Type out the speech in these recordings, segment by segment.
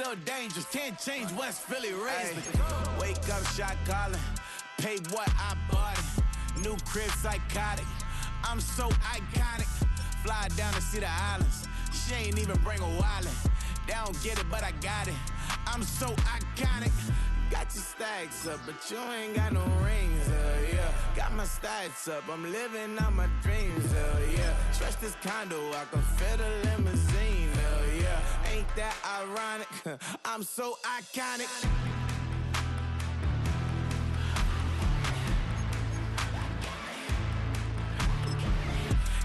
still dangerous. Can't change West Philly raised. Wake up, shot calling. Pay what I bought it. New crib, psychotic. I'm so iconic. Fly down to see the islands. She ain't even bring a wallet. They don't get it, but I got it. I'm so iconic. Got your stacks up, but you ain't got no rings, yeah. Got my stats up, I'm living out my dreams, yeah. Stretch this condo, I can fit a limousine, yeah. Ain't that ironic? I'm so iconic.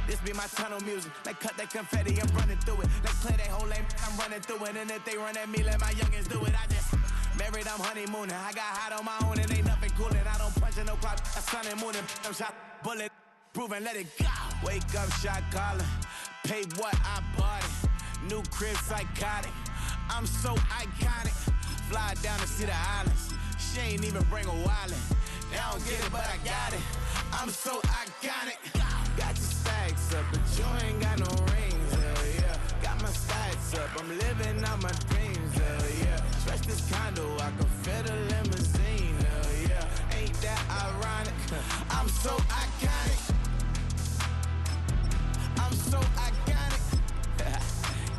This be my tunnel music. They cut that confetti, I'm running through it. They clear that whole lane, I'm running through it. And if they run at me, let my youngins do it. I just married, I'm honeymooning. I got hot on my own and ain't nothing coolin'. I don't punch in no clock, a sun and moon. I'm shot, bullet, proven, let it go. Wake up, shot calling. Pay what I bought it. New crib, psychotic. I'm so iconic. Fly down to see the islands. She ain't even bring a wallet. They don't get it, but I got it. I'm so iconic. Got your stacks up, but you ain't got no rings, yeah. Got my stats up, I'm living out my dreams, yeah. Stretch this condo, I can fit a limousine, yeah. Ain't that ironic? I'm so iconic. I'm so iconic.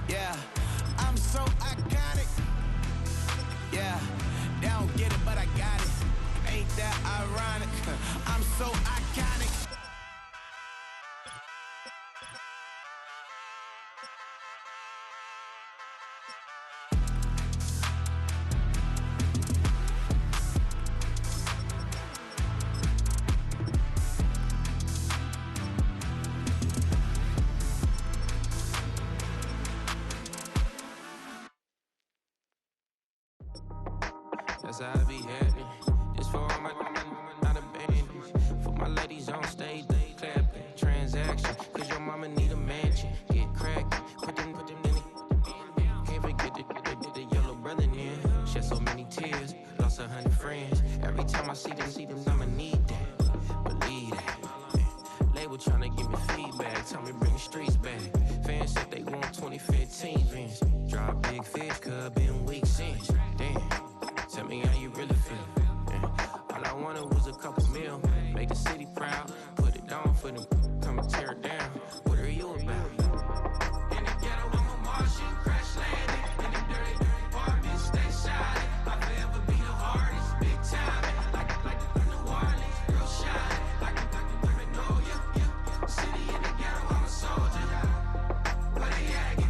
Yeah, I'm so iconic. Yeah, they don't get it, but I got it. Ain't that ironic? I'm so iconic. That's how I be heading. This for all my not abandoned. For my ladies on stage, they clapping. Transaction, cause your mama need a mansion. Get crackin', put them in the. Can't forget the yellow brother in. Shed so many tears, lost 100 friends. Every time I see them, I'ma need that. Believe that. Label tryna give me feedback, tell me bring the streets back. Fans said they want 2015 Vince. Drop big fish, cuz been weeks since. Damn. Tell me how you really feel. Yeah. All I wanted was a couple mil. Make the city proud. Put it down for them. Come and tear it down. What are you about? In the ghetto, I'm a Martian. Crash landing. In the dirty apartment. Stay shining. I'll forever be the hardest. Big time. Like New Orleans. Real shine. Like women know ya. City in the ghetto, I'm a soldier. Where they at?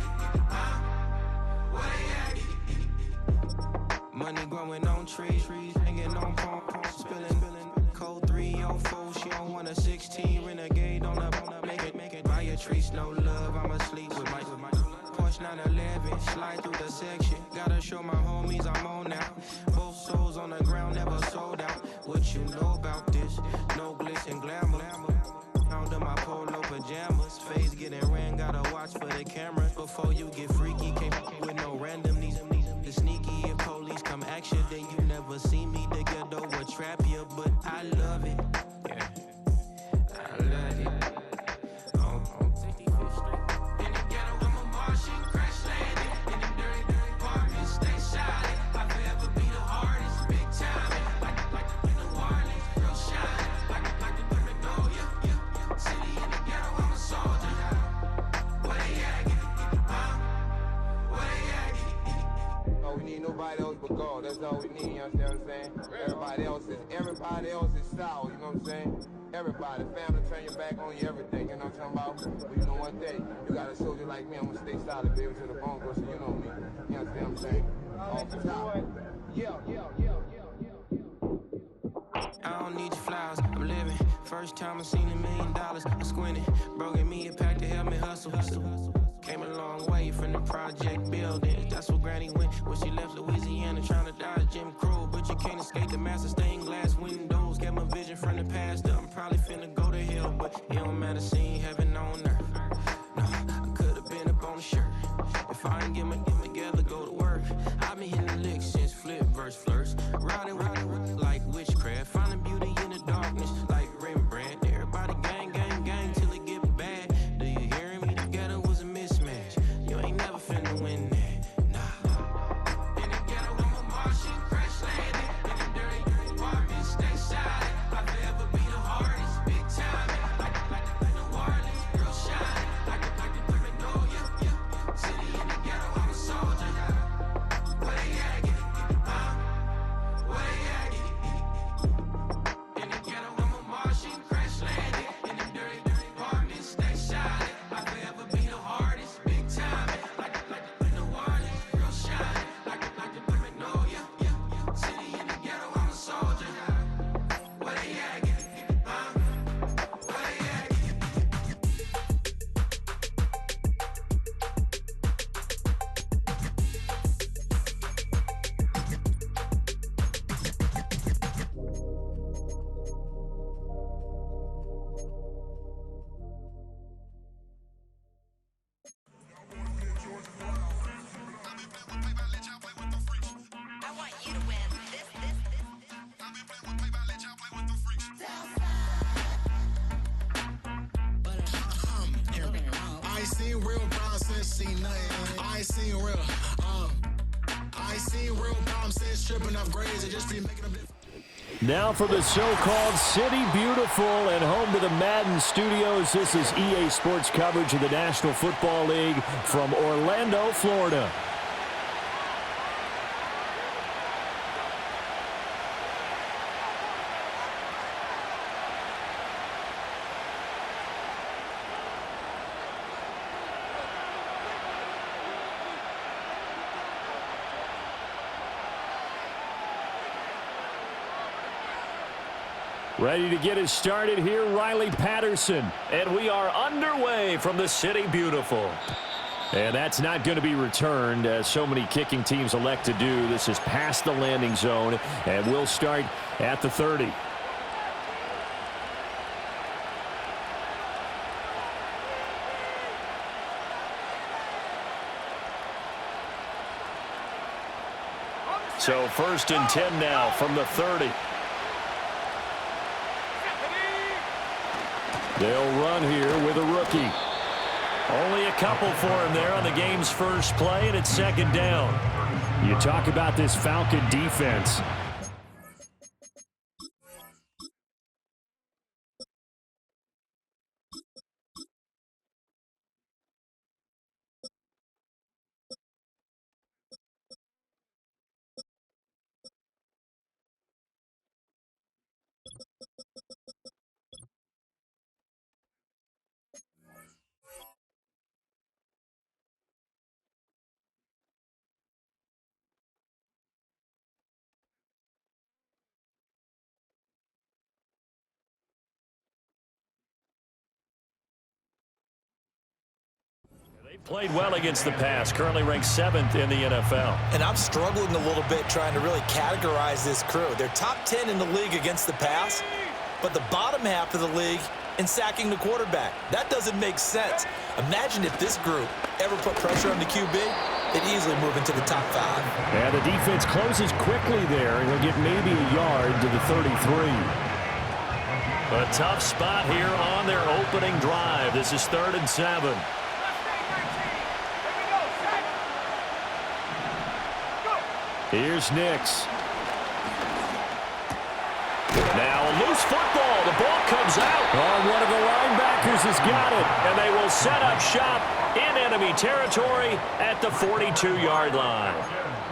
Where they at? Money growing on trees, hanging on palm, spilling, code 304. She don't want a 16, renegade on up, make it. Buy a trees, no love, I'm asleep with my Porsche 911, slide through the section. Gotta show my homies I'm on now. Both souls on the ground, never sold out. What you know about this? No glitz and glamour. Under my polo pajamas, face getting ran, gotta watch for the cameras. Before you get freaky, can't with no randomness. The sneaky, if police come action, then you never see me. The ghetto will trap you, but I love it. Yeah, I love it. On 65th Street. In the ghetto, I'm a Martian, crash landing. In the dirty apartment, stay shining. I'll forever be the hardest, big time. Like New Orleans, real shine. Like the women know ya. City in the ghetto, I'm a soldier. Where they at? Where they at? Oh, we need nobody else but God. That's all we need, you understand what I'm saying? Everybody else is sour, you know what I'm saying? Everybody, family, turn your back on you, everything, you know what I'm talking about? But you know one day, you got a soldier like me, I'm gonna stay solid, baby, to the bone, so you know me. You understand what I'm saying? Off the top. Yeah. I don't need your flowers, I'm living. First time I seen $1 million, I squinted. Broke me a pack to help me hustle. Came a long way from the project building. That's where Granny went when she left Louisiana, trying to dodge Jim Crow. But you can't escape the master stained glass windows. Get my vision from the past. I'm probably finna go to hell, but it don't matter, seeing heaven on earth. No, I could've been up on the shirt. If I ain't get my together, go to work. I've been hitting the licks since flip verse flirts. Riding like witchcraft, finding beauty in the darkness like Rembrandt. Everybody gang till it get bad. Do you hear me? The ghetto was a mismatch. You ain't never finna win that. Nah. seen nothing. I ain't seen real. I ain't seen real problems since stripping off grades. It just be making them. Now for the so-called City Beautiful and home to the Madden studios. This is EA Sports coverage of the National Football League from Orlando, Florida. Ready to get us started here, Riley Patterson. And we are underway from the City Beautiful. And that's not going to be returned, as so many kicking teams elect to do. This is past the landing zone, and we'll start at the 30. So 1st and 10 now from the 30. They'll run here with a rookie. Only a couple for him there on the game's first play, and it's 2nd down. You talk about this Falcon defense. Played well against the pass, currently ranked 7th in the NFL. And I'm struggling a little bit trying to really categorize this crew. They're top 10 in the league against the pass, but the bottom half of the league in sacking the quarterback. That doesn't make sense. Imagine if this group ever put pressure on the QB, they'd easily move into the top 5. And the defense closes quickly there, and he'll get maybe a yard to the 33. A tough spot here on their opening drive. This is 3rd and 7. Here's Nix. Now a loose football. The ball comes out. Oh, one of the linebackers has got it. And they will set up shop in enemy territory at the 42-yard line.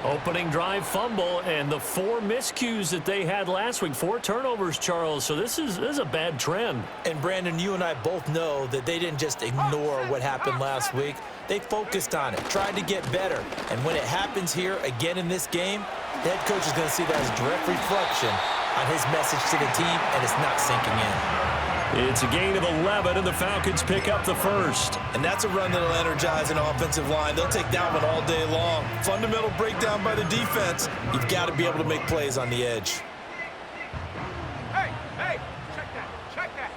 Opening drive fumble, and the 4 miscues that they had last week. 4 turnovers, Charles. So this is a bad trend. And, Brandon, you and I both know that they didn't just ignore what happened last week. They focused on it, tried to get better. And when it happens here again in this game, the head coach is going to see that as a direct reflection on his message to the team, and it's not sinking in. It's a gain of 11, and the Falcons pick up the first. And that's a run that'll energize an offensive line. They'll take that one all day long. Fundamental breakdown by the defense. You've got to be able to make plays on the edge. Hey, check that.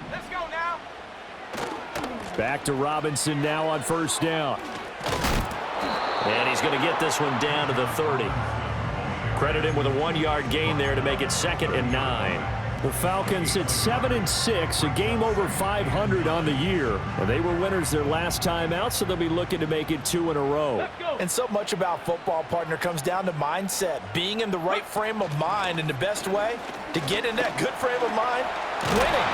Let's go now. Back to Robinson now on 1st down. And he's going to get this one down to the 30. Credit him with a 1-yard gain there to make it 2nd and 9. The Falcons at 7-6, a game over 500 on the year. And they were winners their last time out, so they'll be looking to make it 2 in a row. And so much about football, partner, comes down to mindset. Being in the right frame of mind, and the best way to get in that good frame of mind, winning.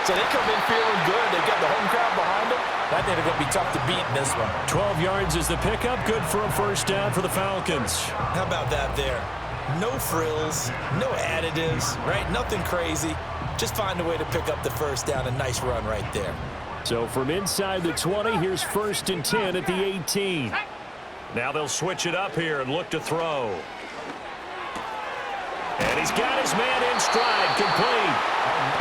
So they come in feeling good. They've got the home crowd behind them. I think they're going to be tough to beat in this one. 12 yards is the pickup. Good for a 1st down for the Falcons. How about that there? No frills, no additives, right? Nothing crazy. Just find a way to pick up the 1st down. A nice run right there. So from inside the 20, here's 1st and 10 at the 18. Now they'll switch it up here and look to throw. And he's got his man in stride, complete.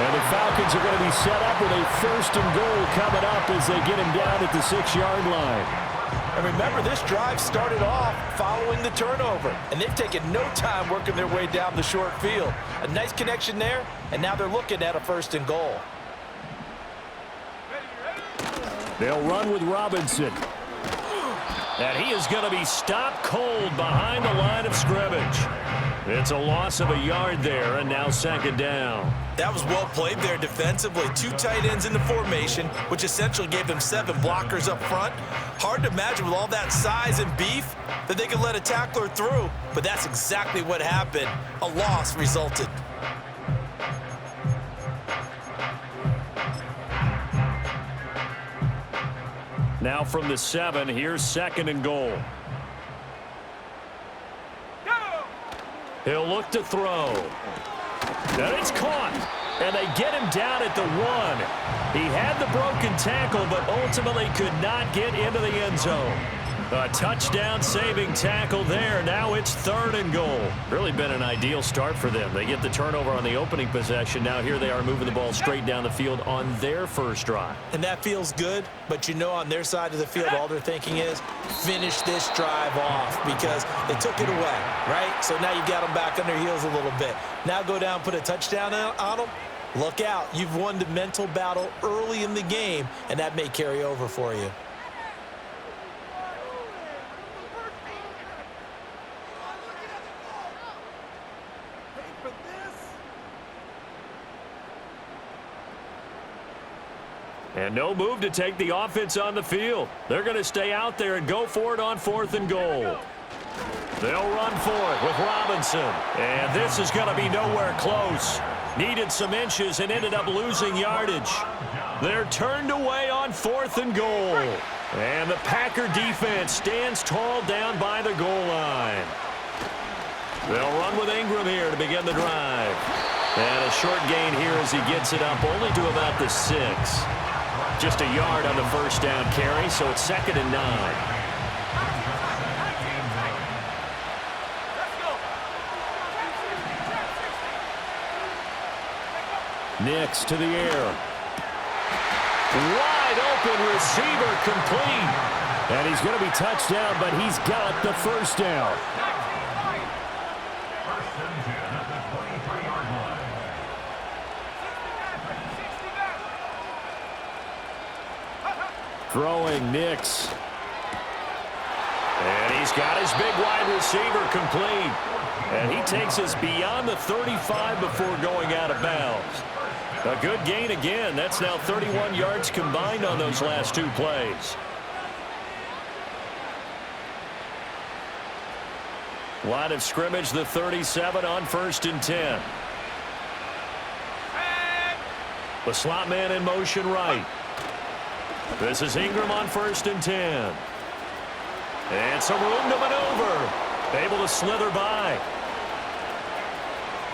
And the Falcons are going to be set up with a 1st and goal coming up as they get him down at the 6-yard line. And remember, this drive started off following the turnover, and they've taken no time working their way down the short field. A nice connection there, and now they're looking at a 1st and goal. They'll run with Robinson. And he is going to be stopped cold behind the line of scrimmage. It's a loss of a yard there, and now second down. That was well played there defensively. 2 tight ends in the formation, which essentially gave them 7 blockers up front. Hard to imagine with all that size and beef that they could let a tackler through, but that's exactly what happened. A loss resulted. Now from the 7, here's second and goal. He'll look to throw. And it's caught. And they get him down at the 1. He had the broken tackle, but ultimately could not get into the end zone. A touchdown-saving tackle there. Now it's third and goal. Really been an ideal start for them. They get the turnover on the opening possession. Now here they are moving the ball straight down the field on their first drive. And that feels good, but you know on their side of the field, all they're thinking is finish this drive off because they took it away, right? So now you've got them back on their heels a little bit. Now go down, put a touchdown on them. Look out. You've won the mental battle early in the game, and that may carry over for you. And no move to take the offense on the field. They're going to stay out there and go for it on 4th and goal. They'll run for it with Robinson. And this is going to be nowhere close. Needed some inches and ended up losing yardage. They're turned away on 4th and goal. And the Packer defense stands tall down by the goal line. They'll run with Ingram here to begin the drive. And a short gain here as he gets it up only to about the 6. Just a yard on the first down carry, so it's 2nd and 9. Nix to the air. Wide open receiver complete. And he's going to be touched down, but he's got the first down. Throwing Nix. And he's got his big wide receiver complete. And he takes us beyond the 35 before going out of bounds. A good gain again. That's now 31 yards combined on those last 2 plays. Line of scrimmage, the 37 on 1st and 10. The slot man in motion right. This is Ingram on 1st and 10. And some room to maneuver. Able to slither by.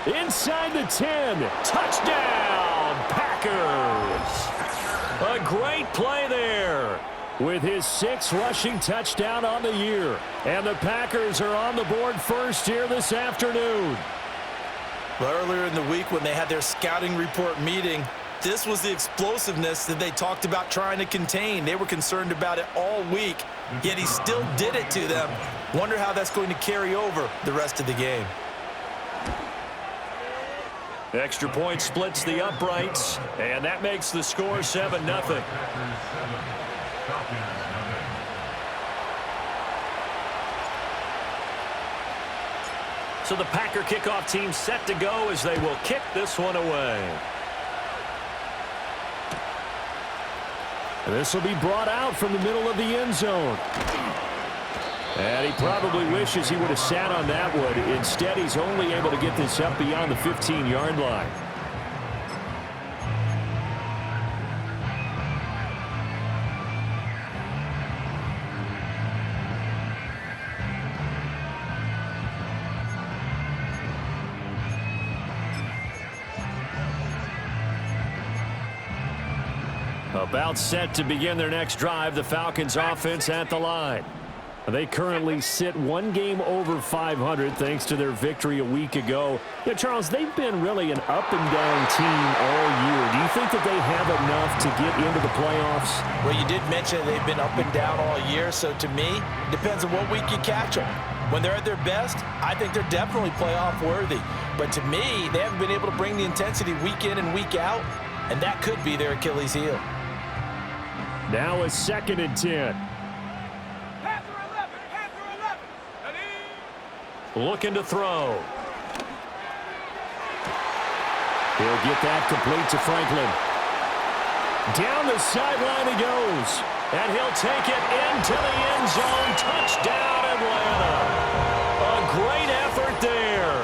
Inside the 10. Touchdown, Packers. A great play there with his 6th rushing touchdown on the year. And the Packers are on the board first here this afternoon. Well, earlier in the week when they had their scouting report meeting, this was the explosiveness that they talked about trying to contain. They were concerned about it all week, yet he still did it to them. Wonder how that's going to carry over the rest of the game. Extra point splits the uprights, and that makes the score 7-0. So the Packer kickoff team set to go as they will kick this one away. This will be brought out from the middle of the end zone. And he probably wishes he would have sat on that one. Instead, he's only able to get this up beyond the 15-yard line. About set to begin their next drive, the Falcons offense at the line. They currently sit 1 game over 500 thanks to their victory a week ago. Yeah, Charles, they've been really an up-and-down team all year. Do you think that they have enough to get into the playoffs? Well, you did mention they've been up and down all year, so to me, it depends on what week you catch them. When they're at their best, I think they're definitely playoff worthy. But to me, they haven't been able to bring the intensity week in and week out, and that could be their Achilles heel. Now a 2nd and 10. Looking to throw. He'll get that complete to Franklin. Down the sideline he goes. And he'll take it into the end zone. Touchdown, Atlanta. A great effort there.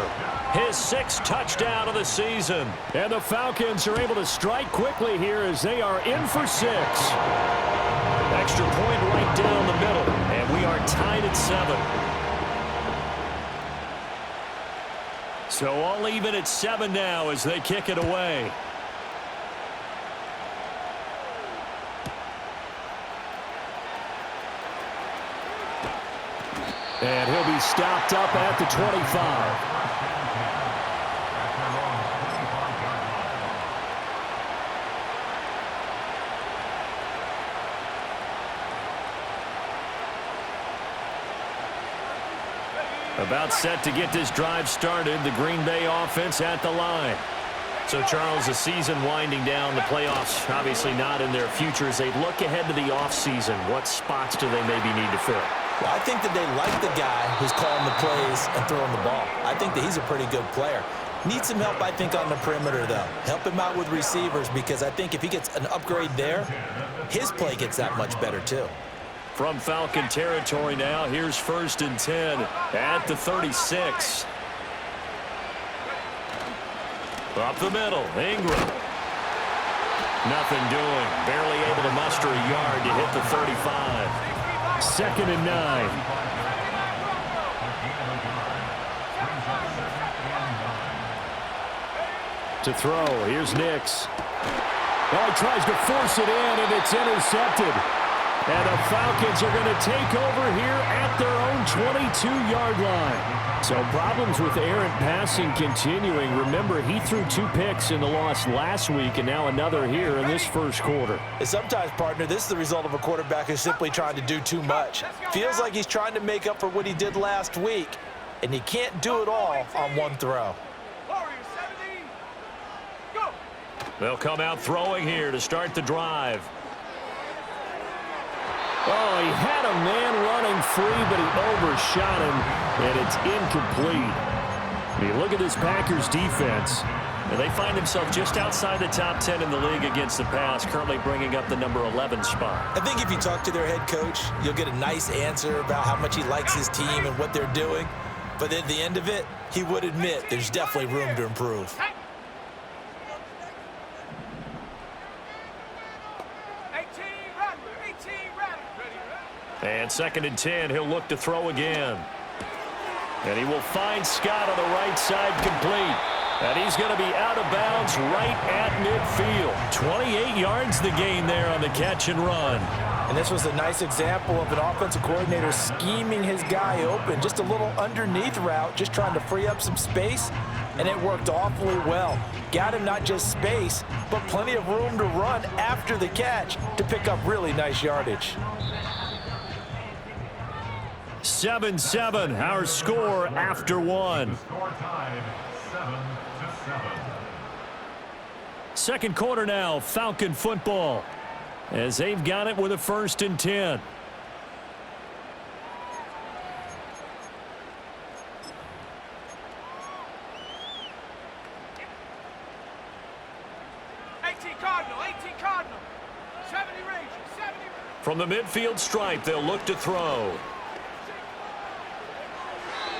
His 6th touchdown of the season. And the Falcons are able to strike quickly here as they are in for 6. Extra point right down the middle. And we are tied at 7. So all even at 7 now as they kick it away. And he'll be stopped up at the 25. About set to get this drive started, the Green Bay offense at the line. So, Charles, the season winding down, the playoffs obviously not in their future. As they look ahead to the offseason, what spots do they maybe need to fill? Well, I think that they like the guy who's calling the plays and throwing the ball. I think that he's a pretty good player. Needs some help, I think, on the perimeter, though. Help him out with receivers because I think if he gets an upgrade there, his play gets that much better, too. From Falcon territory now, here's 1st and 10 at the 36. Up the middle, Ingram. Nothing doing. Barely able to muster a yard to hit the 35. 2nd and 9. To throw, here's Nix. Oh, he tries to force it in, and it's intercepted. And the Falcons are going to take over here at their own 22-yard line. So problems with errant passing continuing. Remember, he threw 2 picks in the loss last week, and now another here in this first quarter. And sometimes, partner, this is the result of a quarterback who's simply trying to do too much. Feels like he's trying to make up for what he did last week, and he can't do it all on one throw. They'll come out throwing here to start the drive. Oh, he had a man running free, but he overshot him, and it's incomplete. I mean, look at this Packers defense. And they find themselves just outside the top 10 in the league against the pass, currently bringing up the number 11 spot. I think if you talk to their head coach, you'll get a nice answer about how much he likes his team and what they're doing. But at the end of it, he would admit there's definitely room to improve. And 2nd and 10, he'll look to throw again. And he will find Scott on the right side complete. And he's going to be out of bounds right at midfield. 28 yards the gain there on the catch and run. And this was a nice example of an offensive coordinator scheming his guy open. Just a little underneath route, just trying to free up some space. And it worked awfully well. Got him not just space, but plenty of room to run after the catch to pick up really nice yardage. 7-7, our score after 1. Second quarter now, Falcon football, as they've got it with a 1st and 10. From the midfield stripe, they'll look to throw.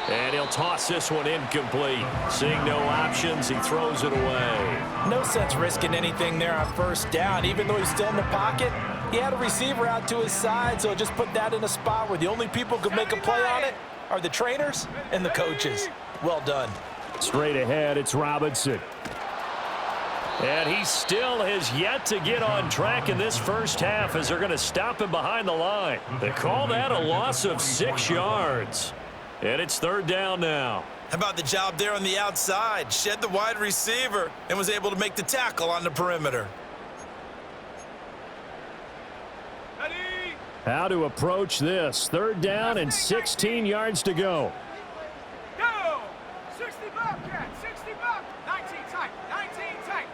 And he'll toss this one incomplete. Seeing no options, he throws it away. No sense risking anything there on 1st down. Even though he's still in the pocket, he had a receiver out to his side, so just put that in a spot where the only people who could make a play on it are the trainers and the coaches. Well done. Straight ahead, it's Robinson. And he still has yet to get on track in this first half as they're going to stop him behind the line. They call that a loss of 6 yards. And it's 3rd down now. How about the job there on the outside? Shed the wide receiver and was able to make the tackle on the perimeter. How to approach this. 3rd down and 16 yards to go. Go! 60 Bobcat, 60 Bob, 19 tight, 19 tight.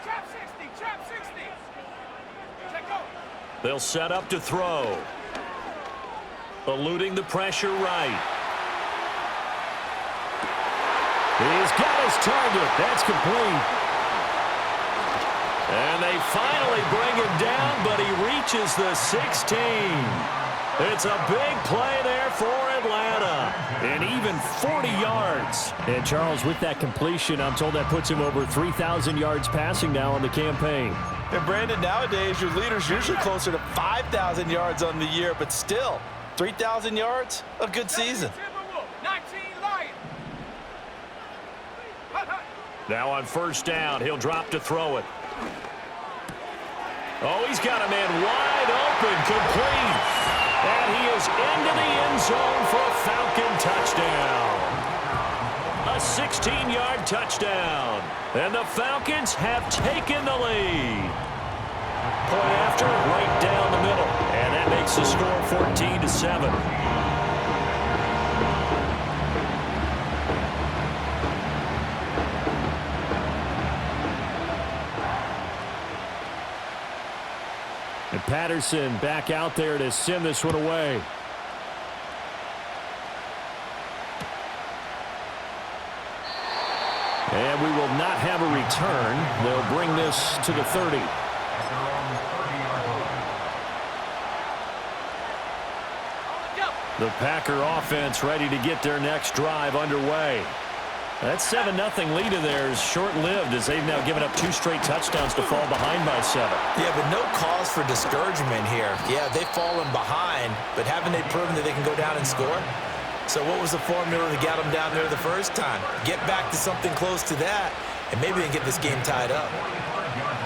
Trap 60. Check go. They'll set up to throw. Eluding the pressure right. He's got his target. That's complete. And they finally bring him down, but he reaches the 16. It's a big play there for Atlanta. And even 40 yards. And Charles, with that completion, I'm told that puts him over 3,000 yards passing now on the campaign. And Brandon, nowadays your leader's usually closer to 5,000 yards on the year, but still, 3,000 yards, a good season. Now on first down, he'll drop to throw it. Oh, he's got a man wide open, complete. And he is into the end zone for a Falcon touchdown. A 16-yard touchdown. And the Falcons have taken the lead. Point after, right down the middle. And that makes the score 14-7. And Patterson back out there to send this one away. And we will not have a return. They'll bring this to the 30. The Packer offense ready to get their next drive underway. That 7-0 lead of theirs short-lived as they've now given up 2 straight touchdowns to fall behind by 7. Yeah, but no cause for discouragement here. Yeah, they've fallen behind, but haven't they proven that they can go down and score? So what was the formula that got them down there the first time? Get back to something close to that, and maybe they can get this game tied up.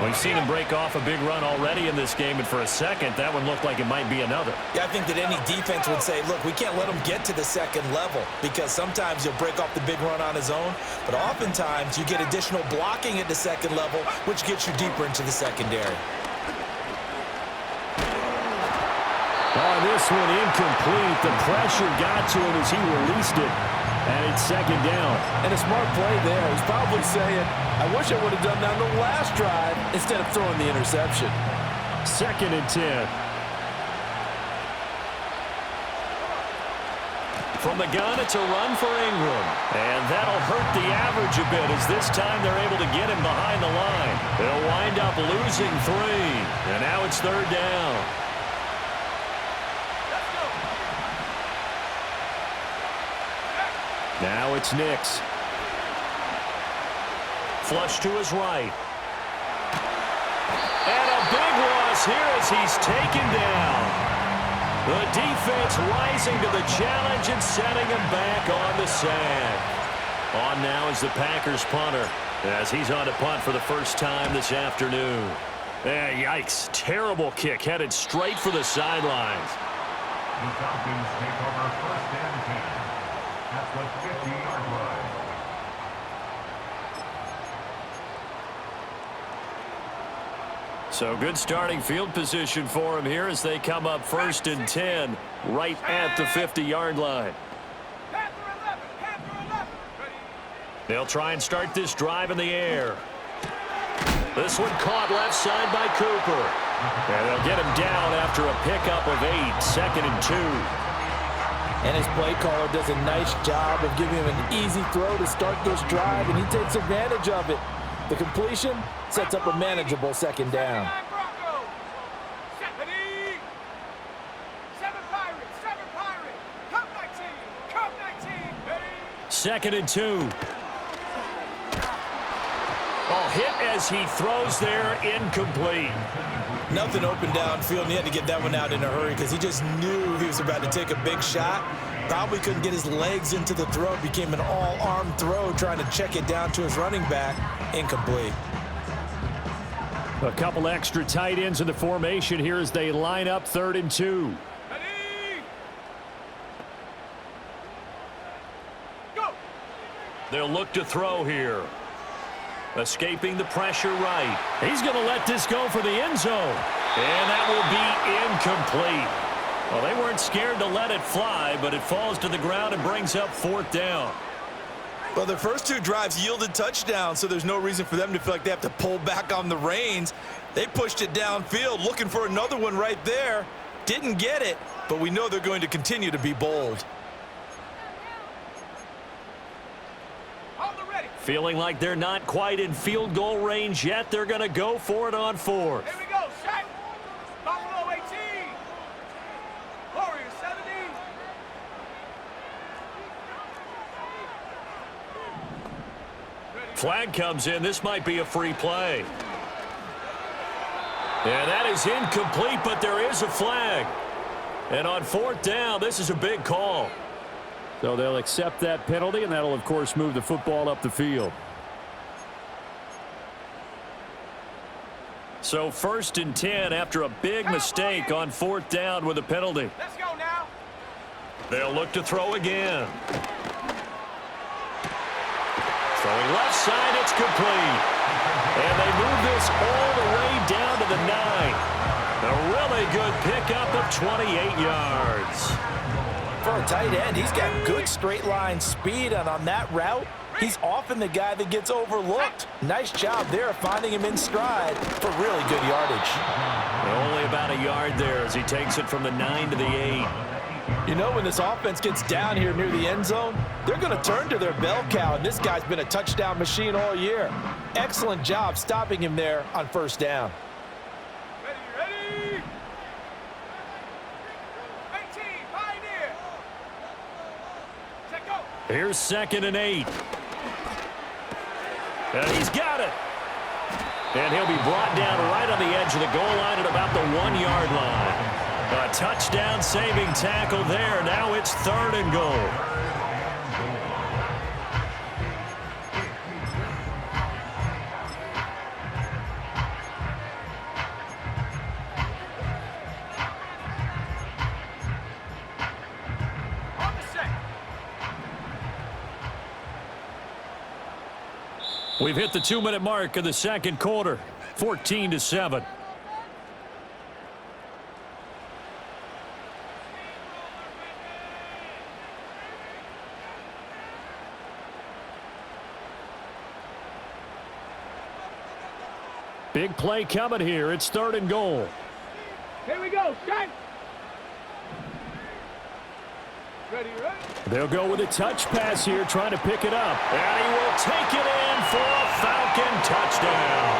We've seen him break off a big run already in this game, and for a second, that one looked like it might be another. Yeah, I think that any defense would say, look, we can't let him get to the second level because sometimes he'll break off the big run on his own, but oftentimes you get additional blocking at the second level, which gets you deeper into the secondary. Oh, this one incomplete. The pressure got to him as he released it. And it's second down. And a smart play there. He's probably saying, I wish I would have done that on the last drive instead of throwing the interception. 2nd and 10. From the gun, it's a run for Ingram. And that'll hurt the average a bit as this time they're able to get him behind the line. They'll wind up losing 3. And now it's 3rd down. Now it's Nix. Flush to his right. And a big loss here as he's taken down. The defense rising to the challenge and setting him back on the sand. On now is the Packers punter as he's on to punt for the first time this afternoon. Yikes. Terrible kick headed straight for the sidelines. The Falcons take over 1st and 10. At the 50-yard line. So good starting field position for him here as they come up 1st and 10 right at the 50-yard line. They'll try and start this drive in the air. This one caught left side by Cooper. And they'll get him down after a pickup of 8, 2nd and 2. And his play caller does a nice job of giving him an easy throw to start this drive, and he takes advantage of it. The completion sets up a manageable 2nd down. 2nd and 2. Oh, hit as he throws there, incomplete. Nothing open downfield, and he had to get that one out in a hurry because he just knew he was about to take a big shot. Probably couldn't get his legs into the throw. Became an all-arm throw trying to check it down to his running back. Incomplete. A couple extra tight ends in the formation here as they line up 3rd and 2. They'll look to throw here. Escaping the pressure right. He's going to let this go for the end zone. And that will be incomplete. Well, they weren't scared to let it fly, but it falls to the ground and brings up 4th down. Well, the first 2 drives yielded touchdowns, so there's no reason for them to feel like they have to pull back on the reins. They pushed it downfield, looking for another one right there. Didn't get it, but we know they're going to continue to be bold. On the red. Feeling like they're not quite in field goal range yet. They're going to go for it on fourth. Here we go, Shaq. Buffalo 18. Warriors 70. Flag comes in. This might be a free play. And that is incomplete, but there is a flag. And on fourth down, this is a big call. So they'll accept that penalty, and that'll, of course, move the football up the field. So 1st and 10 after a big mistake on fourth down with a penalty. Let's go now. They'll look to throw again. Throwing left side, it's complete. And they move this all the way down to the 9. A really good pickup of 28 yards. For a tight end, he's got good straight line speed, and on that route, he's often the guy that gets overlooked. Nice job there finding him in stride for really good yardage. Only about a yard there as he takes it from the 9 to the 8. You know, when this offense gets down here near the end zone, they're going to turn to their bell cow, and this guy's been a touchdown machine all year. Excellent job stopping him there on first down. Ready. 18, Pioneer. Check go. Here's 2nd and 8. And he's got it. And he'll be brought down right on the edge of the goal line at about the 1-yard line. A touchdown-saving tackle there. Now it's 3rd and goal. On the set. We've hit the 2-minute mark of the second quarter. 14-7. Big play coming here. It's 3rd and goal. Here we go, Shaq. Ready. They'll go with a touch pass here, trying to pick it up. And he will take it in for a Falcon touchdown.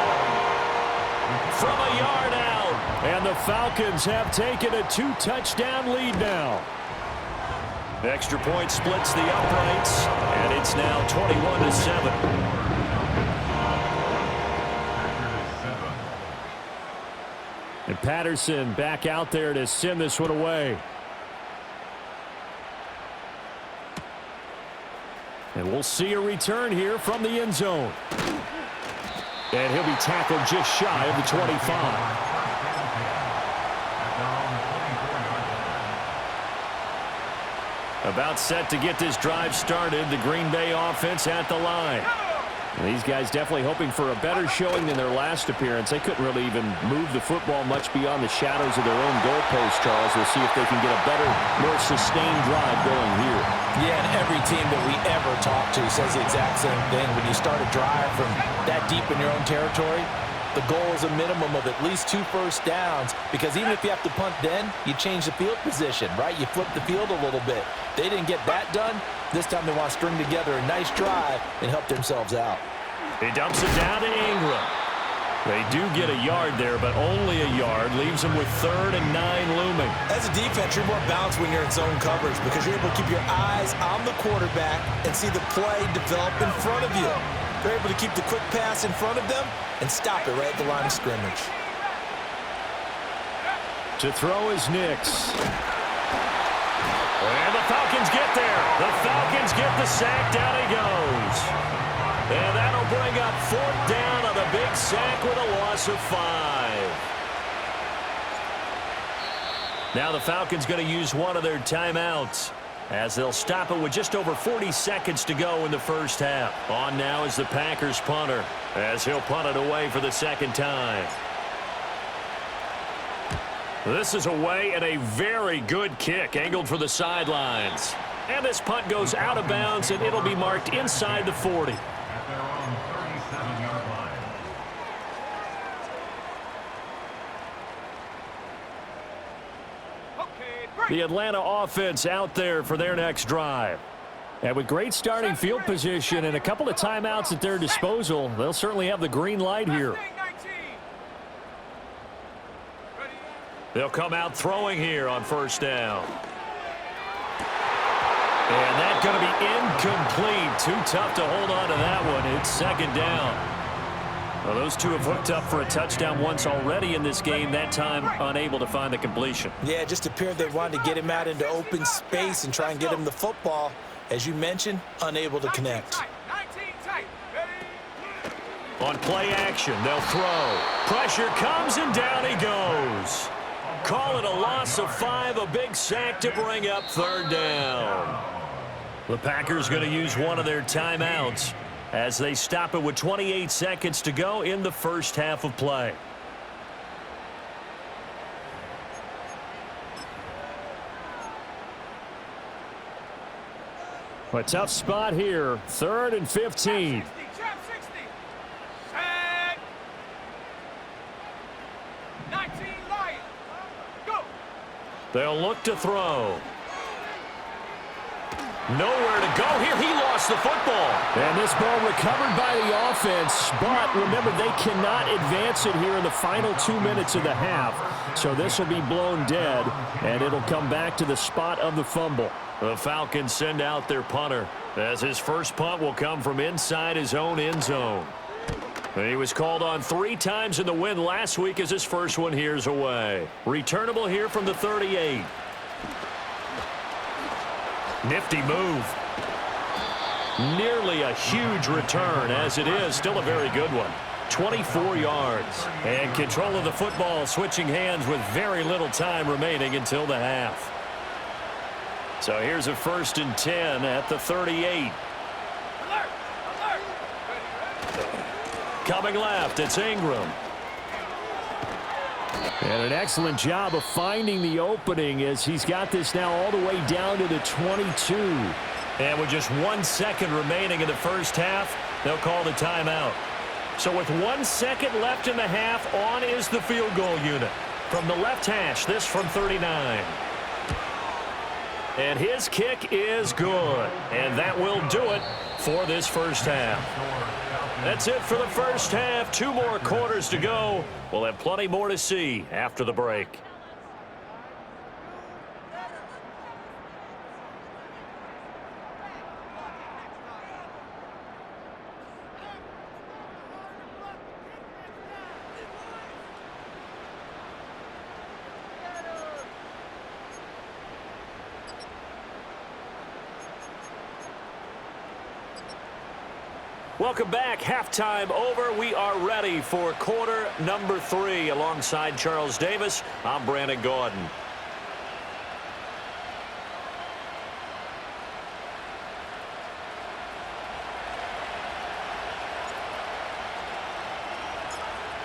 From a yard out. And the Falcons have taken a 2-touchdown lead now. Extra point splits the uprights, and it's now 21-7. And Patterson back out there to send this one away. And we'll see a return here from the end zone. And he'll be tackled just shy of the 25. About set to get this drive started. The Green Bay offense at the line. And these guys definitely hoping for a better showing than their last appearance. They couldn't really even move the football much beyond the shadows of their own goalpost, Charles. We'll see if they can get a better, more sustained drive going here. Yeah, and every team that we ever talk to says the exact same thing. When you start a drive from that deep in your own territory, the goal is a minimum of at least 2 first downs, because even if you have to punt then, you change the field position, right? You flip the field a little bit. They didn't get that done. This time they want to string together a nice drive and help themselves out. He dumps it down to Ingram. They do get a yard there, but only a yard. Leaves them with 3rd and 9 looming. As a defense, you're more balanced when you're in zone coverage because you're able to keep your eyes on the quarterback and see the play develop in front of you. They're able to keep the quick pass in front of them and stop it right at the line of scrimmage. To throw is Nix. And the Falcons get there. The Falcons get the sack. Down he goes. And that'll bring up 4th down on the big sack with a loss of 5. Now the Falcons going to use one of their timeouts as they'll stop it with just over 40 seconds to go in the first half. On now is the Packers punter as he'll punt it away for the 2nd time. This is away and a very good kick angled for the sidelines. And this punt goes out of bounds, and it'll be marked inside the 40. At their own 37-yard line. Okay, break. The Atlanta offense out there for their next drive. And with great starting field position and a couple of timeouts at their disposal, they'll certainly have the green light here. They'll come out throwing here on first down. And that's going to be incomplete. Too tough to hold on to that one. It's second down. Well, those two have hooked up for a touchdown once already in this game, that time unable to find the completion. Yeah, it just appeared they wanted to get him out into open space and try and get him the football. As you mentioned, unable to connect. On play action, they'll throw. Pressure comes, and down he goes. Call it a loss of 5, a big sack to bring up third down. The Packers going to use one of their timeouts as they stop it with 28 seconds to go in the first half of play. A tough spot here. 3rd and 15. They'll look to throw. Nowhere to go here. He lost the football. And this ball recovered by the offense. But remember, they cannot advance it here in the final 2 minutes of the half. So this will be blown dead, and it'll come back to the spot of the fumble. The Falcons send out their punter, as his first punt will come from inside his own end zone. He was called on 3 times in the win last week as his first one here's away. Returnable here from the 38. Nifty move. Nearly a huge return, as it is still a very good one. 24 yards. And control of the football switching hands with very little time remaining until the half. So here's a 1st and 10 at the 38. Coming left, it's Ingram. And an excellent job of finding the opening as he's got this now all the way down to the 22. And with just 1 second remaining in the first half, they'll call the timeout. So with 1 second left in the half, on is the field goal unit. From the left hash, this from 39. And his kick is good. And that will do it for this first half. That's it for the first half. 2 more quarters to go. We'll have plenty more to see after the break. Welcome back. Halftime over. We are ready for quarter number 3. Alongside Charles Davis, I'm Brandon Gordon.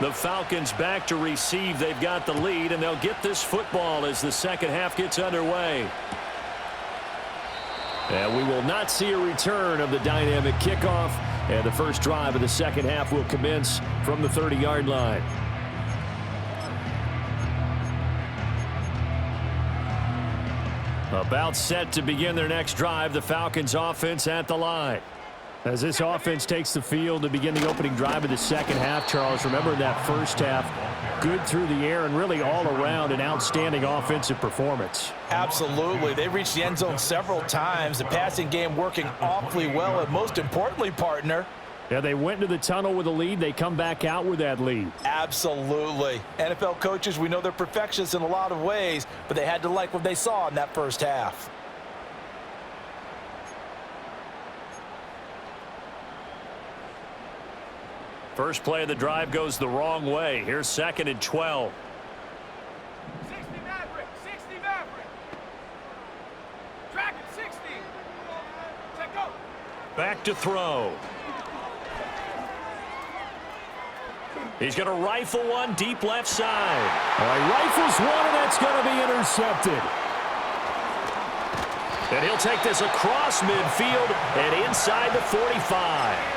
The Falcons back to receive. They've got the lead, and they'll get this football as the second half gets underway. And we will not see a return of the dynamic kickoff. And the first drive of the second half will commence from the 30-yard line. About set to begin their next drive, the Falcons offense at the line. As this offense takes the field to begin the opening drive of the second half, Charles, remember that first half, good through the air and really all around an outstanding offensive performance. Absolutely. They reached the end zone several times. The passing game working awfully well, and most importantly, partner, yeah, they went into the tunnel with a lead. They come back out with that lead. Absolutely. NFL coaches, we know they're perfectionists in a lot of ways, but they had to like what they saw in that first half. First play of the drive goes the wrong way. Here's 2nd and 12. 60 Maverick, 60 Maverick. Track it, 60. Check go. Back to throw. He's going to rifle one deep left side. He rifles one, and that's going to be intercepted. And he'll take this across midfield and inside the 45.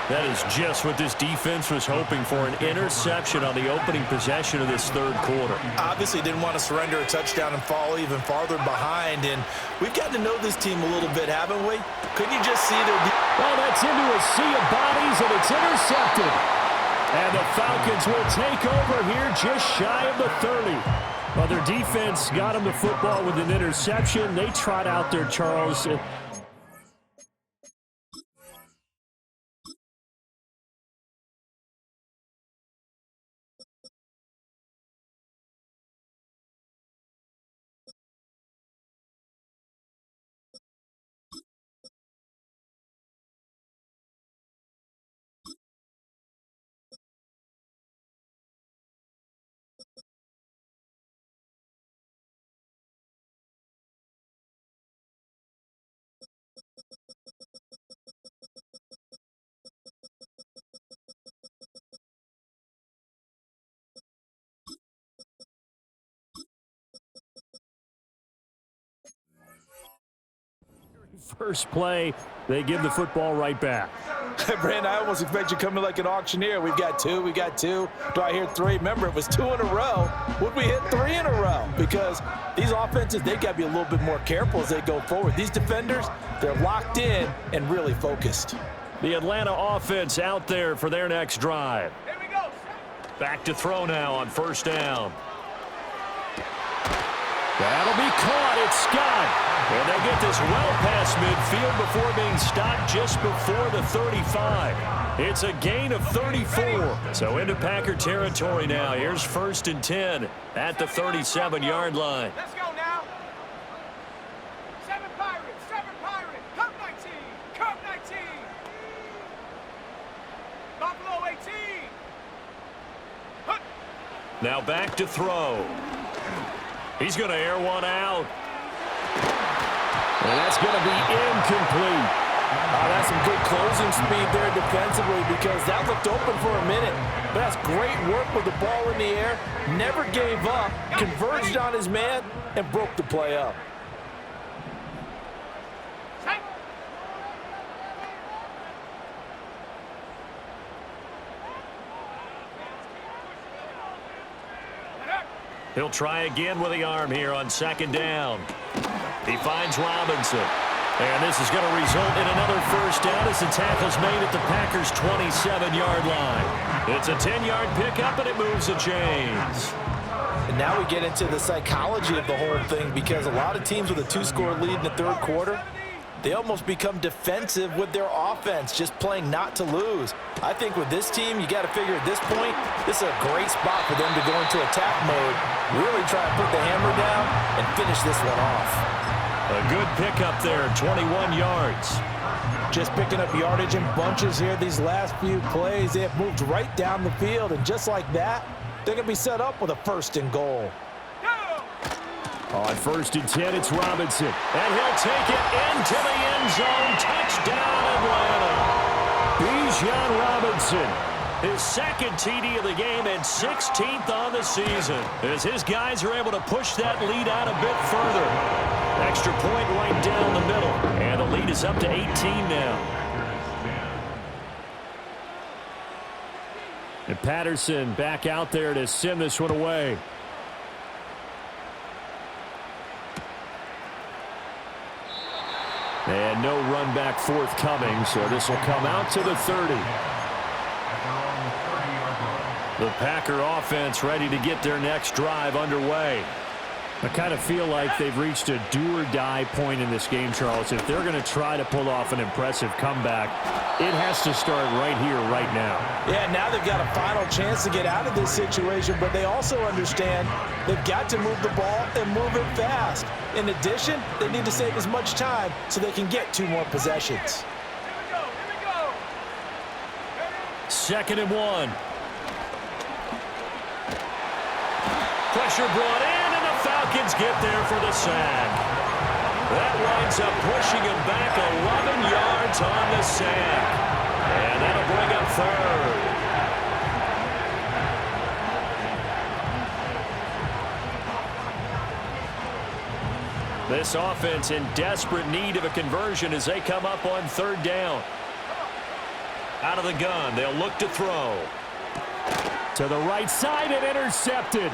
That is just what this defense was hoping for, an interception on the opening possession of this third quarter. Obviously didn't want to surrender a touchdown and fall even farther behind, and we've gotten to know this team a little bit, haven't we? Couldn't you just see their... Well, that's into a sea of bodies, and it's intercepted. And the Falcons will take over here just shy of the 30. Well, their defense got them the football with an interception. They trot out there, Charles. First play, they give the football right back. Brandon, I almost expect you coming like an auctioneer. We've got two. Do I hear three? Remember, it was 2 in a row. Would we hit 3 in a row? Because these offenses, they've got to be a little bit more careful as they go forward. These defenders, they're locked in and really focused. The Atlanta offense out there for their next drive. Here we go. Back to throw now on first down. That'll be caught. It's Scott. And they get this well past midfield before being stopped just before the 35. It's a gain of 34. So into Packer territory now. Here's 1st and 10 at the 37-yard line. Let's go now. 7 Pirates, 7 Pirates. Cup 19, Cup 19. Buffalo 18. Hup. Now back to throw. He's going to air one out. And that's going to be incomplete. That's some good closing speed there defensively because that looked open for a minute. But that's great work with the ball in the air. Never gave up, converged on his man, and broke the play up. He'll try again with the arm here on 2nd down. He finds Robinson. And this is going to result in another first down as the tackle's made at the Packers' 27-yard line. It's a 10-yard pickup, and it moves the chains. And now we get into the psychology of the whole thing because a lot of teams with a 2-score lead in the third quarter, they almost become defensive with their offense, just playing not to lose. I think with this team, you got to figure at this point, this is a great spot for them to go into attack mode, really try to put the hammer down and finish this one off. A good pickup there, 21 yards. Just picking up yardage in bunches here these last few plays. They have moved right down the field, and just like that, they're going to be set up with a 1st and goal. On 1st and 10, it's Robinson. And he'll take it into the end zone. Touchdown, Atlanta. Bijan Robinson. His 2nd TD of the game and 16th on the season. As his guys are able to push that lead out a bit further. Extra point right down the middle. And the lead is up to 18 now. And Patterson back out there to send this one away. And no run back forthcoming, so this will come out to the 30. The Packer offense ready to get their next drive underway. I kind of feel like they've reached a do-or-die point in this game, Charles. If they're going to try to pull off an impressive comeback, it has to start right here, right now. Yeah, now they've got a final chance to get out of this situation, but they also understand they've got to move the ball and move it fast. In addition, they need to save as much time so they can get 2 more possessions. Here we go. 2nd and 1. Pressure brought in. Falcons get there for the sack. That winds up pushing him back 11 yards on the sack. And that'll bring up 3rd. This offense in desperate need of a conversion as they come up on 3rd down. Out of the gun, they'll look to throw. To the right side and intercepted.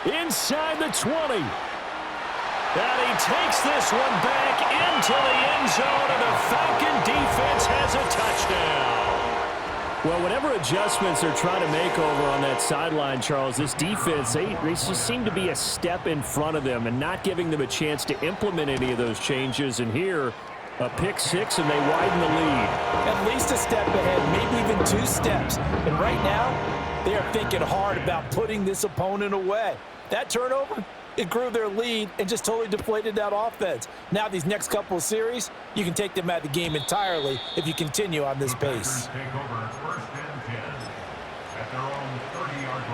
Inside the 20. And he takes this one back into the end zone, and the Falcon defense has a touchdown. Well, whatever adjustments they're trying to make over on that sideline, Charles, this defense, they just seem to be a step in front of them and not giving them a chance to implement any of those changes. And here, a pick six, and they widen the lead. At least a step ahead, maybe even 2 steps. And right now, they are thinking hard about putting this opponent away. That turnover, it grew their lead and just totally deflated that offense. Now these next couple of series, you can take them out of the game entirely if you continue on this pace. Take over first and 10 at their own 30-yard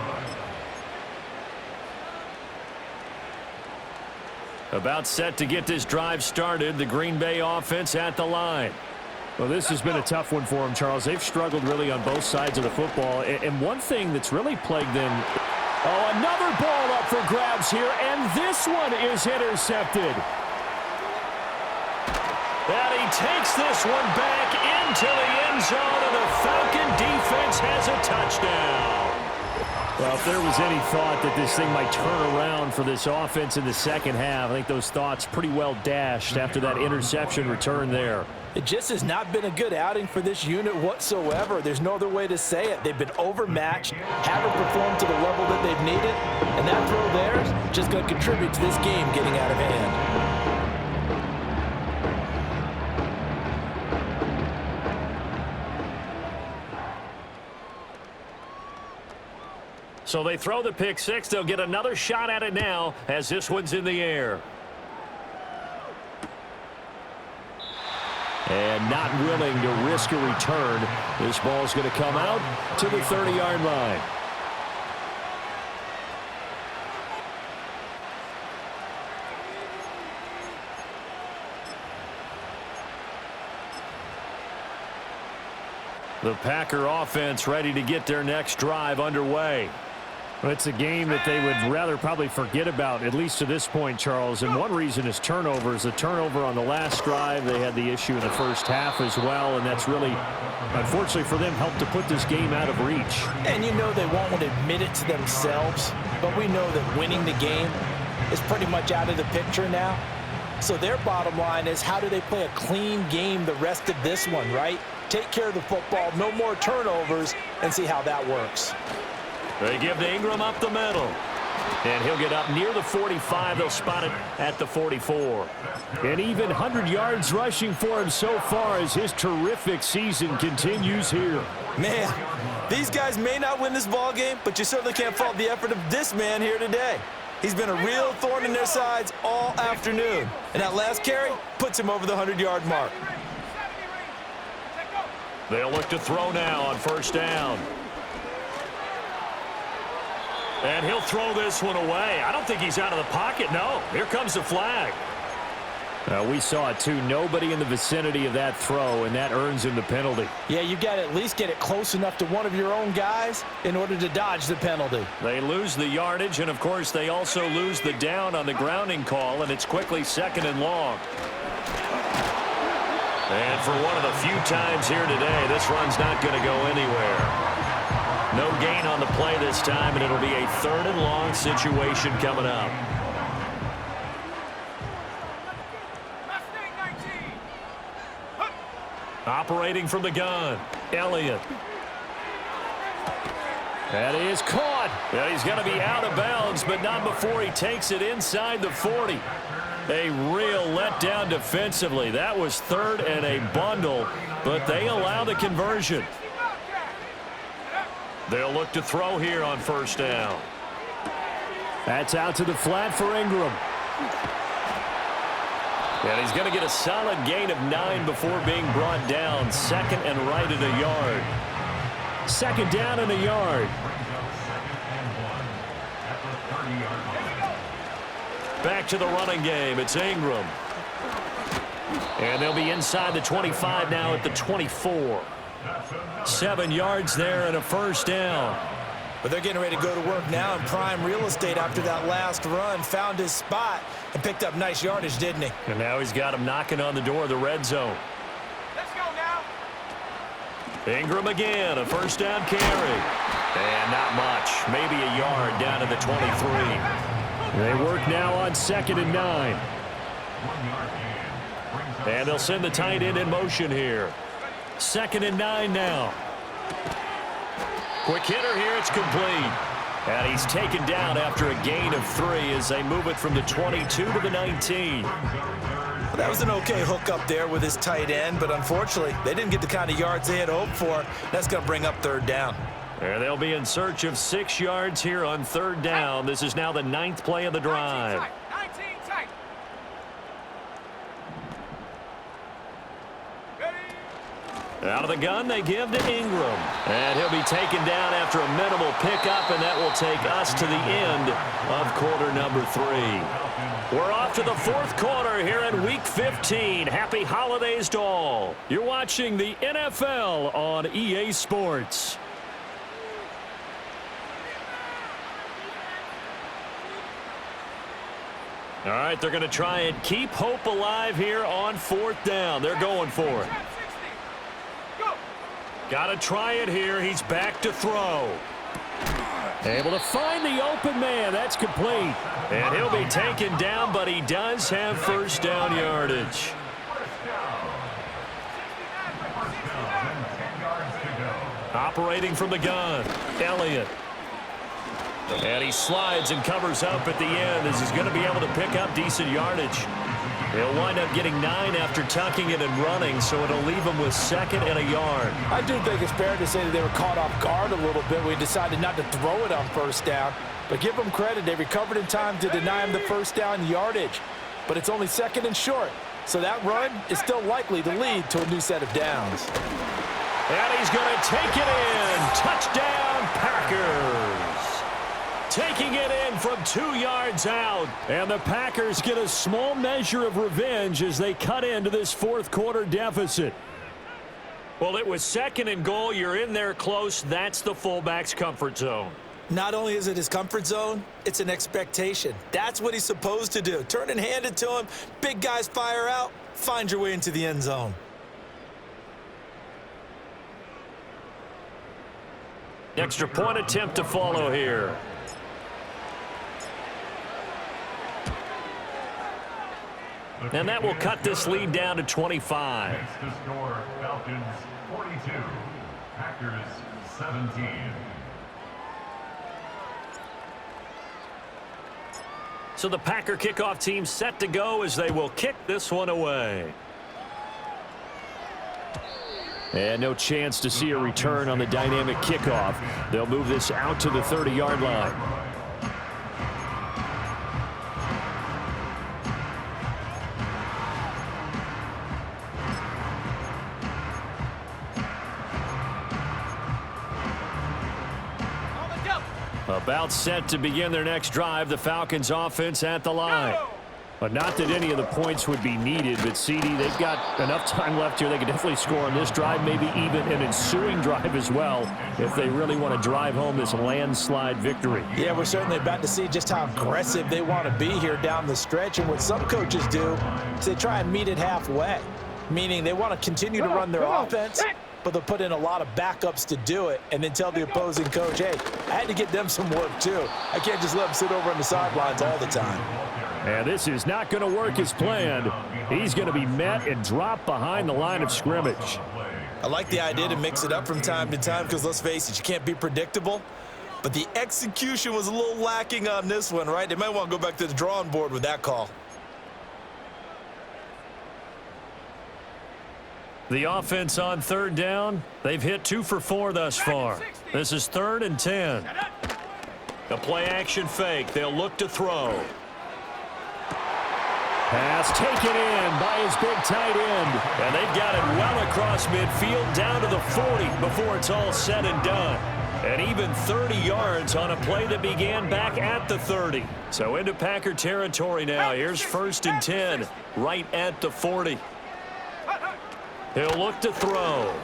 line. About set to get this drive started, the Green Bay offense at the line. Well, this has been a tough one for them, Charles. They've struggled really on both sides of the football. And one thing that's really plagued them. Oh, another ball up for grabs here, and this one is intercepted. And he takes this one back into the end zone, and the Falcon defense has a touchdown. Well, if there was any thought that this thing might turn around for this offense in the second half, I think those thoughts pretty well dashed after that interception return there. It just has not been a good outing for this unit whatsoever. There's no other way to say it. They've been overmatched, haven't performed to the level that they've needed, and that throw there is just going to contribute to this game getting out of hand. So they throw the pick six. They'll get another shot at it now as this one's in the air. And not willing to risk a return. This ball's going to come out to the 30-yard line. The Packer offense ready to get their next drive underway. Well, it's a game that they would rather probably forget about, at least to this point, Charles. And one reason is turnovers. The turnover on the last drive, they had the issue in the first half as well, and that's really, unfortunately for them, helped to put this game out of reach. And you know they won't want to admit it to themselves, but we know that winning the game is pretty much out of the picture now. So their bottom line is, how do they play a clean game the rest of this one, right? Take care of the football, no more turnovers, and see how that works. They give to Ingram up the middle. And he'll get up near the 45. They'll spot it at the 44. And even 100 yards rushing for him so far as his terrific season continues here. Man, these guys may not win this ball game, but you certainly can't fault the effort of this man here today. He's been a real thorn in their sides all afternoon. And that last carry puts him over the 100-yard mark. They'll look to throw now on first down. And he'll throw this one away. I don't think he's out of the pocket. No, here comes the flag. We saw it, too. Nobody in the vicinity of that throw, and that earns him the penalty. Yeah, you got to at least get it close enough to one of your own guys in order to dodge the penalty. They lose the yardage, and, of course, they also lose the down on the grounding call, and it's quickly 2nd and long. And for one of the few times here today, this run's not going to go anywhere. No gain on the play this time, and it'll be a 3rd and long situation coming up. Operating from the gun, Elliott. That is caught. Yeah, he's going to be out of bounds, but not before he takes it inside the 40. A real letdown defensively. That was 3rd and a bundle, but they allow the conversion. They'll look to throw here on first down. That's out to the flat for Ingram. And he's going to get a solid gain of 9 before being brought down. 2nd and right at a yard. 2nd down and a yard. Back to the running game. It's Ingram. And they'll be inside the 25 now at the 24. 7 yards there and a first down. But they're getting ready to go to work now in prime real estate after that last run. Found his spot and picked up nice yardage, didn't he? And now he's got him knocking on the door of the red zone. Let's go now. Ingram again, a first down carry. And not much, maybe a yard down to the 23. They work now on 2nd and 9. And they'll send the tight end in motion here. 2nd and 9 now. Quick hitter here, it's complete. And he's taken down after a gain of 3 as they move it from the 22 to the 19. Well, that was an okay hook up there with his tight end, but unfortunately, they didn't get the kind of yards they had hoped for. That's going to bring up 3rd down. And they'll be in search of 6 yards here on 3rd down. This is now the 9th play of the drive. 19 tight. Out of the gun, they give to Ingram. And he'll be taken down after a minimal pickup, and that will take us to the end of quarter number 3. We're off to the 4th quarter here in Week 15. Happy holidays to all. You're watching the NFL on EA Sports. All right, they're going to try and keep hope alive here on 4th down. They're going for it. Got to try it here. He's back to throw. Able to find the open man. That's complete. And he'll be taken down, but he does have first down yardage. Operating from the gun, Elliott. And he slides and covers up at the end as he's going to be able to pick up decent yardage. He'll wind up getting 9 after tucking it and running, so it'll leave him with 2nd and a yard. I do think it's fair to say that they were caught off guard a little bit. We decided not to throw it on 1st down. But give them credit. They recovered in time to deny him the first down yardage. But it's only 2nd and short. So that run is still likely to lead to a new set of downs. And he's going to take it in. Touchdown, Packers. Taking it in from 2 yards out. And the Packers get a small measure of revenge as they cut into this 4th quarter deficit. Well, it was 2nd and goal. You're in there close. That's the fullback's comfort zone. Not only is it his comfort zone, it's an expectation. That's what he's supposed to do. Turn and hand it to him. Big guys fire out. Find your way into the end zone. Extra point attempt to follow here. And that will cut this lead down to 25. Next to score, Falcons 42, Packers 17. So the Packer kickoff team set to go as they will kick this one away. And no chance to see a return on the dynamic kickoff. They'll move this out to the 30-yard line. About set to begin their next drive, the Falcons offense at the line. But not that any of the points would be needed, but CD, they've got enough time left here. They can definitely score on this drive, maybe even an ensuing drive as well, if they really want to drive home this landslide victory. Yeah, we're certainly about to see just how aggressive they want to be here down the stretch. And what some coaches do is they try and meet it halfway, meaning they want to continue to run their offense, but they'll put in a lot of backups to do it and then tell the opposing coach, hey, I had to get them some work too. I can't just let them sit over on the sidelines all the time. And this is not going to work as planned. He's going to be met and dropped behind the line of scrimmage. I like the idea to mix it up from time to time because, let's face it, you can't be predictable. But the execution was a little lacking on this one, right? They might want to go back to the drawing board with that call. The offense on 3rd down, they've hit 2 for 4 thus far. This is 3rd and 10. A play action fake. They'll look to throw. Pass taken in by his big tight end. And they've got it well across midfield down to the 40 before it's all said and done. And even 30 yards on a play that began back at the 30. So into Packer territory now. Here's 1st and 10 right at the 40. He'll look to throw.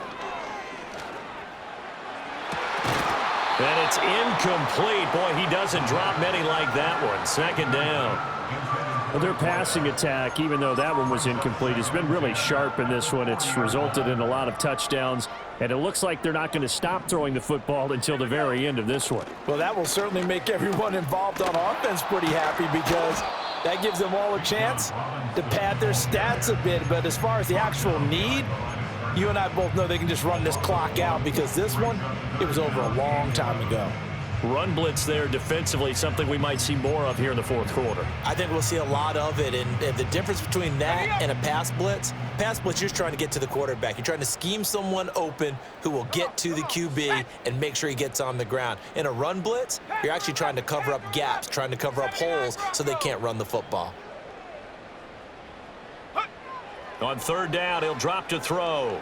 And it's incomplete. Boy, he doesn't drop many like that one. 2nd down. Well, their passing attack, even though that one was incomplete, has been really sharp in this one. It's resulted in a lot of touchdowns, and it looks like they're not going to stop throwing the football until the very end of this one. Well, that will certainly make everyone involved on offense pretty happy because that gives them all a chance to pad their stats a bit. But as far as the actual need, you and I both know they can just run this clock out because this one, it was over a long time ago. Run blitz there defensively, something we might see more of here in the fourth quarter. I think we'll see a lot of it, and the difference between that and a pass blitz, you're just trying to get to the quarterback. You're trying to scheme someone open who will get to the QB and make sure he gets on the ground. In a run blitz, you're actually trying to cover up gaps, trying to cover up holes so they can't run the football. On third down, he'll drop to throw.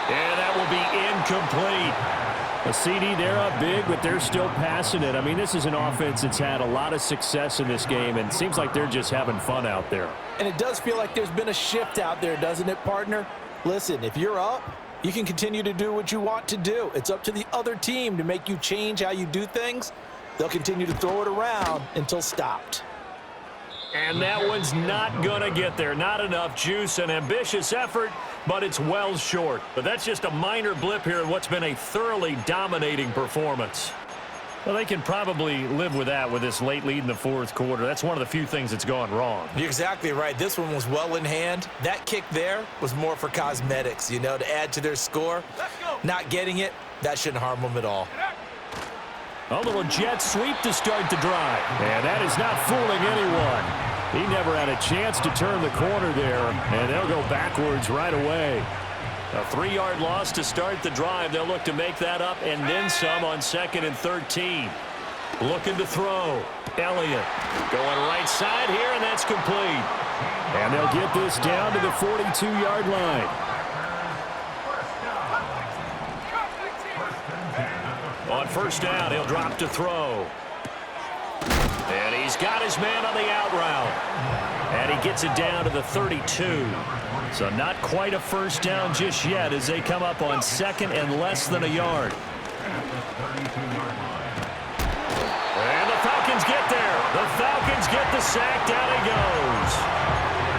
And that will be incomplete. A CD, they're up big, but they're still passing it. I mean, this is an offense that's had a lot of success in this game, and it seems like they're just having fun out there. And it does feel like there's been a shift out there, doesn't it, partner? Listen, if you're up, you can continue to do what you want to do. It's up to the other team to make you change how you do things. They'll continue to throw it around until stopped. And that one's not going to get there. Not enough juice. An ambitious effort, but it's well short. But that's just a minor blip here in what's been a thoroughly dominating performance. Well, they can probably live with that with this late lead in the fourth quarter. That's one of the few things that's gone wrong. You're exactly right. This one was well in hand. That kick there was more for cosmetics, you know, to add to their score. Not getting it, that shouldn't harm them at all. A little jet sweep to start the drive. And that is not fooling anyone. He never had a chance to turn the corner there, and they'll go backwards right away. A 3-yard loss to start the drive. They'll look to make that up and then some on 2nd and 13. Looking to throw. Elliott going right side here, and that's complete. And they'll get this down to the 42-yard line. On first down, he'll drop to throw. And he's got his man on the out route. And he gets it down to the 32. So not quite a first down just yet as they come up on 2nd and less than a yard. And the Falcons get there. The Falcons get the sack. Down he goes.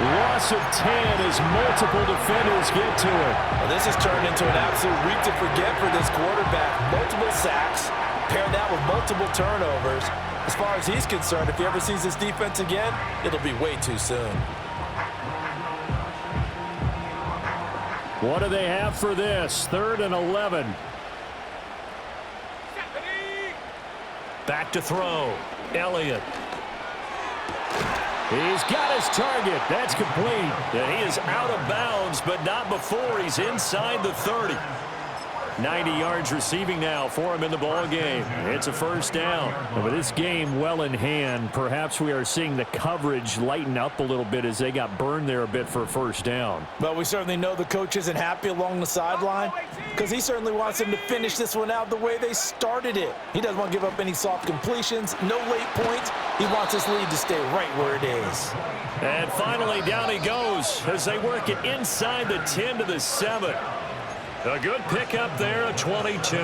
Loss of 10 as multiple defenders get to it. Well, this has turned into an absolute week to forget for this quarterback. Multiple sacks, pair that with multiple turnovers. As far as he's concerned, if he ever sees this defense again, it'll be way too soon. What do they have for this? 3rd and 11. Back to throw. Elliott. He's got his target. That's complete. And he is out of bounds, but not before he's inside the 30. 90 yards receiving now for him in the ball game. It's a first down. And with this game well in hand, perhaps we are seeing the coverage lighten up a little bit as they got burned there a bit for a first down. But we certainly know the coach isn't happy along the sideline because he certainly wants them to finish this one out the way they started it. He doesn't want to give up any soft completions, no late points. He wants his lead to stay right where it is. And finally, down he goes as they work it inside the 10 to the 7. A good pickup there, a 22.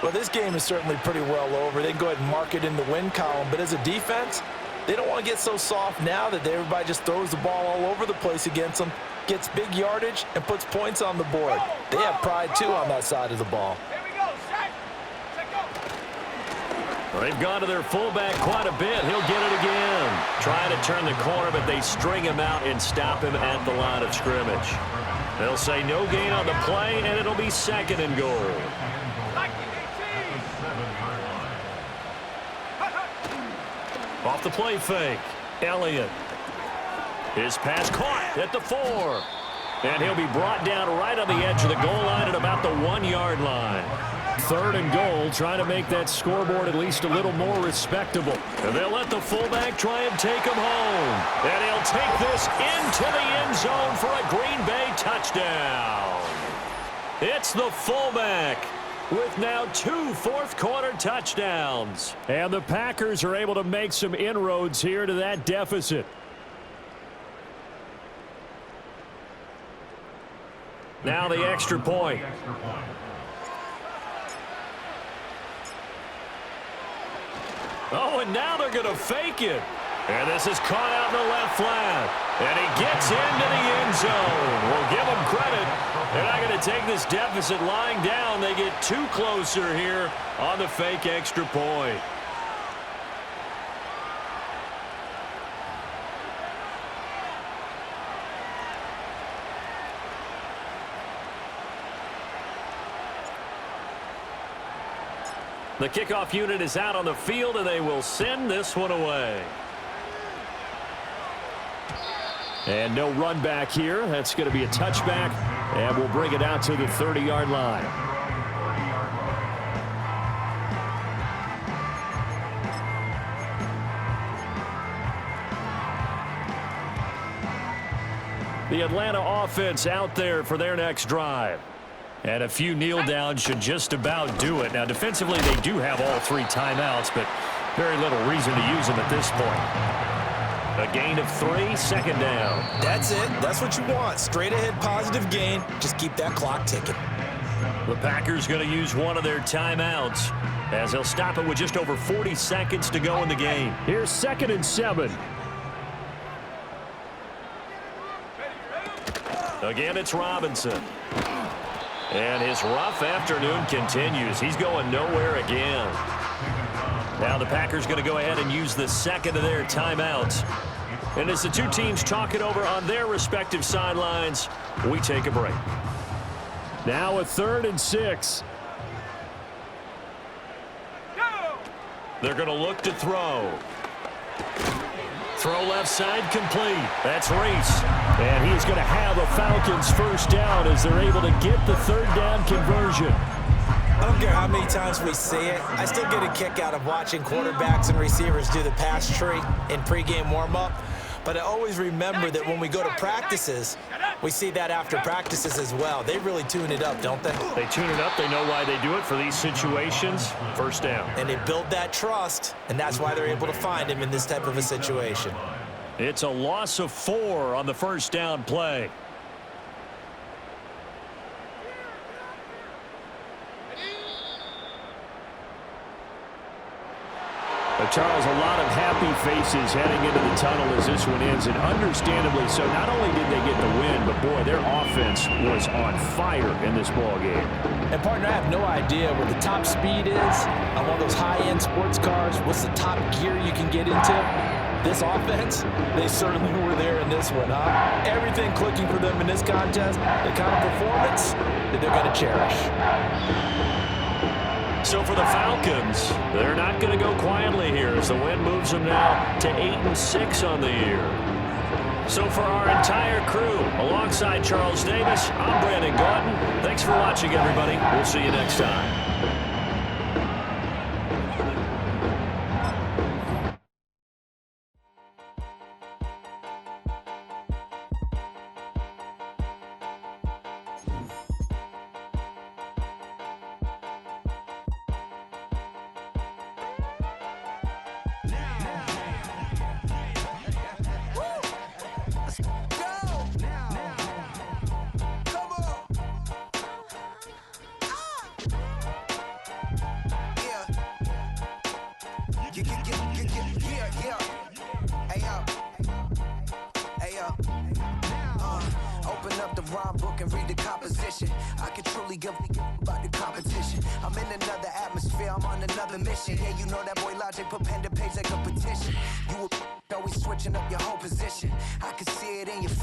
Well, this game is certainly pretty well over. They can go ahead and mark it in the win column. But as a defense, they don't want to get so soft now that everybody just throws the ball all over the place against them, gets big yardage, and puts points on the board. They have pride, too, on that side of the ball. Well, they've gone to their fullback quite a bit. He'll get it again. Trying to turn the corner, but they string him out and stop him at the line of scrimmage. They'll say no gain on the play, and it'll be 2nd and goal. Off the play fake. Elliott. His pass caught at the 4. And he'll be brought down right on the edge of the goal line at about the 1-yard line. 3rd and goal, trying to make that scoreboard at least a little more respectable. And they'll let the fullback try and take him home. And he'll take this into the end zone for a Green Bay touchdown. It's the fullback with now 2 fourth-quarter touchdowns. And the Packers are able to make some inroads here to that deficit. Now the extra point. Oh, and now they're going to fake it. And this is caught out in the left flat. And he gets into the end zone. We'll give them credit. They're not going to take this deficit lying down. They get two closer here on the fake extra point. The kickoff unit is out on the field, and they will send this one away. And no run back here. That's going to be a touchback, and we'll bring it out to the 30-yard line. The Atlanta offense out there for their next drive. And a few kneel downs should just about do it. Now, defensively, they do have all three timeouts, but very little reason to use them at this point. A gain of 3, second down. That's it. That's what you want. Straight ahead positive gain. Just keep that clock ticking. The Packers going to use one of their timeouts as they'll stop it with just over 40 seconds to go in the game. Here's 2nd and 7. Again, it's Robinson. And his rough afternoon continues. He's going nowhere again. Now the Packers going to go ahead and use the second of their timeouts. And as the two teams talk it over on their respective sidelines, we take a break. Now a 3rd and 6. They're going to look to throw. Throw left side complete. That's Reese. And he's going to have a Falcons first down as they're able to get the 3rd down conversion. I don't care how many times we see it. I still get a kick out of watching quarterbacks and receivers do the pass tree in pregame warm-up. But I always remember that when we go to practices, we see that after practices as well. They really tune it up, don't they? They tune it up. They know why they do it for these situations. First down. And they build that trust, and that's why they're able to find him in this type of a situation. It's a loss of 4 on the first down play. Charles, a lot of happy faces heading into the tunnel as this one ends, and understandably so. Not only did they get the win, but boy, their offense was on fire in this ball game. And partner, I have no idea what the top speed is on one of those high-end sports cars. What's the top gear you can get into? This offense, they certainly were there in this one, huh? Everything clicking for them in this contest, the kind of performance that they're going to cherish. So for the Falcons, they're not going to go quietly here as the win moves them now to 8-6 on the year. So for our entire crew, alongside Charles Davis, I'm Brandon Gordon. Thanks for watching, everybody. We'll see you next time. Open up the rhyme book and read the composition. I can truly give about the competition. I'm in another atmosphere, I'm on another mission. Yeah, you know that boy Logic put pen to page like a petition. You always switching up your whole position. I can see it in your face.